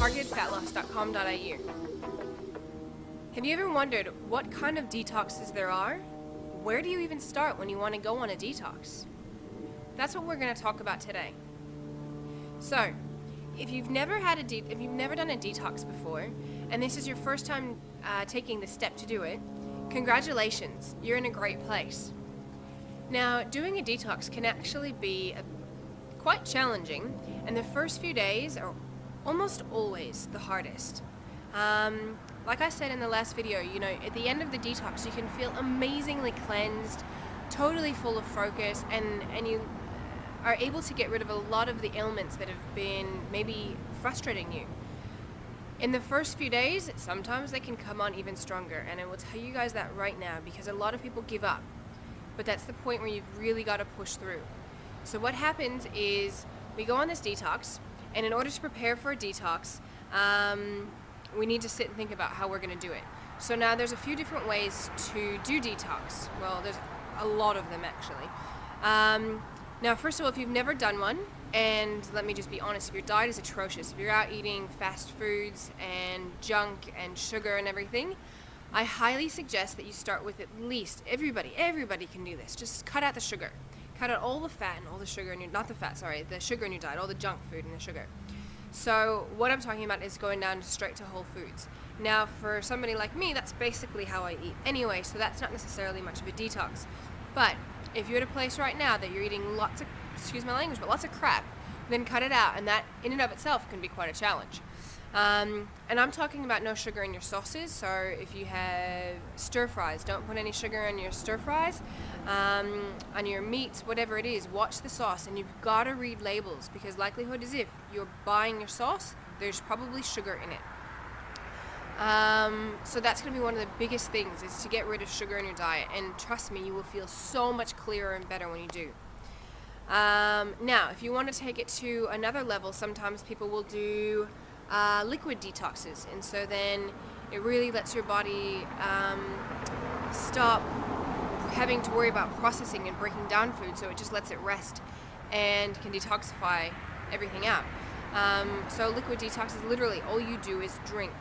targetedfatloss.com.au. Have you ever wondered what kind of detoxes there are? Where do you even start when you want to go on a detox? That's what we're going to talk about today. So, if you've never done a detox before, and this is your first time taking the step to do it, congratulations, you're in a great place. Now, doing a detox can actually be quite challenging, and the first few days are almost always the hardest. Like I said in the last video, at the end of the detox, you can feel amazingly cleansed, totally full of focus, and you are able to get rid of a lot of the ailments that have been maybe frustrating you. In the first few days, sometimes they can come on even stronger, and I will tell you guys that right now because a lot of people give up. But that's the point where you've really got to push through. So what happens is we go on this detox, and in order to prepare for a detox, we need to sit and think about how we're going to do it. So now there's a few different ways to do detox. Well, there's a lot of them actually. Now, first of all, if you've never done one, and let me just be honest, if your diet is atrocious, if you're out eating fast foods and junk and sugar and everything, I highly suggest that you start with at least, everybody can do this, just cut out the sugar. Cut out all the fat and all the sugar in your, the sugar in your diet, all the junk food and the sugar. So what I'm talking about is going down straight to whole foods. Now for somebody like me, that's basically how I eat anyway, so that's not necessarily much of a detox. But if you're at a place right now that you're eating lots of, excuse my language, but lots of crap, then cut it out, and that in and of itself can be quite a challenge. And I'm talking about no sugar in your sauces, so if you have stir fries, don't put any sugar in your stir fries. On your meats, whatever it is, watch the sauce, and you've got to read labels, because likelihood is if you're buying your sauce, there's probably sugar in it. So that's going to be one of the biggest things, is to get rid of sugar in your diet, and trust me, you will feel so much clearer and better when you do. Now, if you want to take it to another level, sometimes people will do liquid detoxes, and so then it really lets your body stop having to worry about processing and breaking down food, so it just lets it rest and can detoxify everything out. So liquid detox is literally all you do is drink.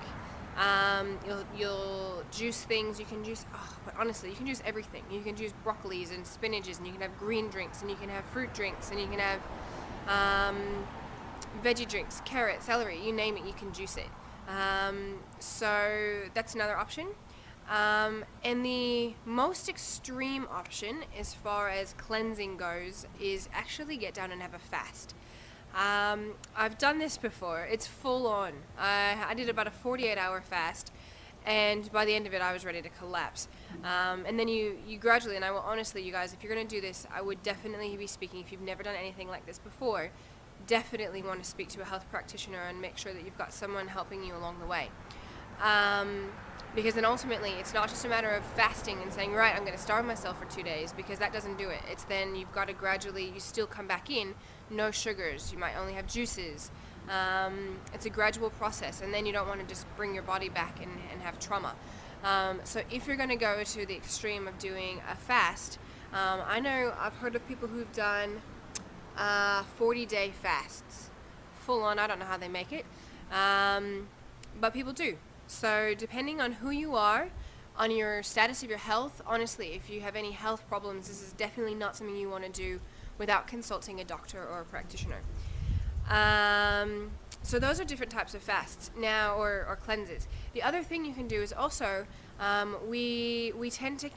You'll juice things, you can juice, but honestly, you can juice everything. You can juice broccolis and spinaches, and you can have green drinks, and you can have fruit drinks, and you can have veggie drinks, carrot, celery, you name it, you can juice it. So that's another option. And the most extreme option as far as cleansing goes is actually get down and have a fast. I've done this before. It's full on. I did about a 48-hour fast, and by the end of it I was ready to collapse. And then you gradually, and I will honestly, you guys, if you're going to do this, I would definitely be speaking, if you've never done anything like this before, definitely want to speak to a health practitioner and make sure that you've got someone helping you along the way. Because then ultimately it's not just a matter of fasting and saying, right, I'm going to starve myself for 2 days, because that doesn't do it. It's then you've got to gradually, you still come back in, no sugars, you might only have juices. It's a gradual process, and then you don't want to just bring your body back and have trauma. So if you're going to go to the extreme of doing a fast, I know I've heard of people who've done 40-day fasts. Full on, I don't know how they make it, but people do. So depending on who you are, on your status of your health, honestly, if you have any health problems, this is definitely not something you want to do without consulting a doctor or a practitioner. So those are different types of fasts now, or cleanses. The other thing you can do is also, we tend to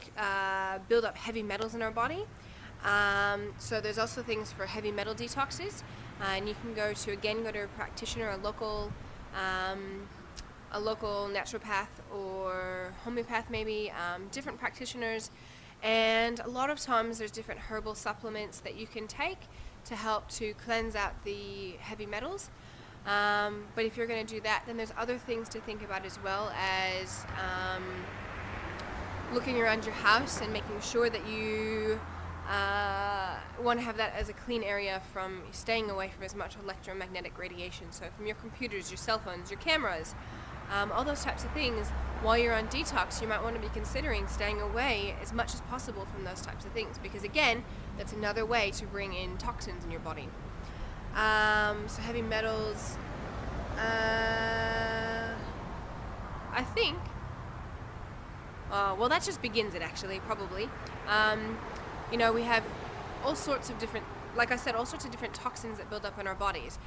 build up heavy metals in our body. So there's also things for heavy metal detoxes, and you can go to a practitioner, a local naturopath or homeopath maybe, different practitioners, and a lot of times there's different herbal supplements that you can take to help to cleanse out the heavy metals. But if you're going to do that, then there's other things to think about as well, as looking around your house and making sure that you want to have that as a clean area, from staying away from as much electromagnetic radiation. So from your computers, your cell phones, your cameras, all those types of things. While you're on detox, you might want to be considering staying away as much as possible from those types of things, because again, that's another way to bring in toxins in your body. So heavy metals, I think, well, that just begins it actually, probably. We have all sorts of different, like I said, all sorts of different toxins that build up in our bodies.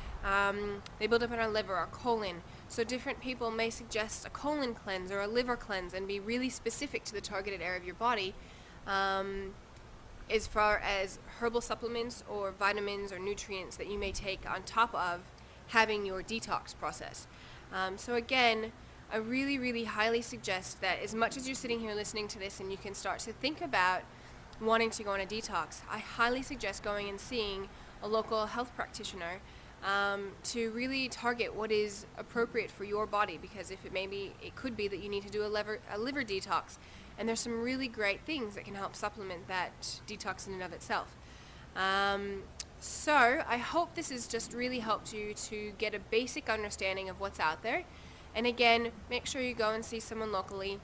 They build up in our liver, our colon. So different people may suggest a colon cleanse or a liver cleanse and be really specific to the targeted area of your body. As far as herbal supplements or vitamins or nutrients that you may take on top of having your detox process. So again, I really, really highly suggest that as much as you're sitting here listening to this and you can start to think about wanting to go on a detox, I highly suggest going and seeing a local health practitioner to really target what is appropriate for your body, because it could be that you need to do a liver detox, and there's some really great things that can help supplement that detox in and of itself. So I hope this has just really helped you to get a basic understanding of what's out there. And again, make sure you go and see someone locally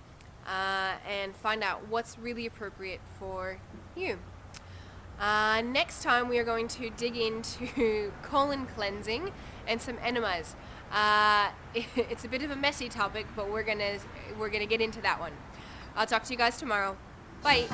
and find out what's really appropriate for you. Next time we are going to dig into colon cleansing and some enemas. It's a bit of a messy topic, but we're gonna get into that one. I'll talk to you guys tomorrow. Bye.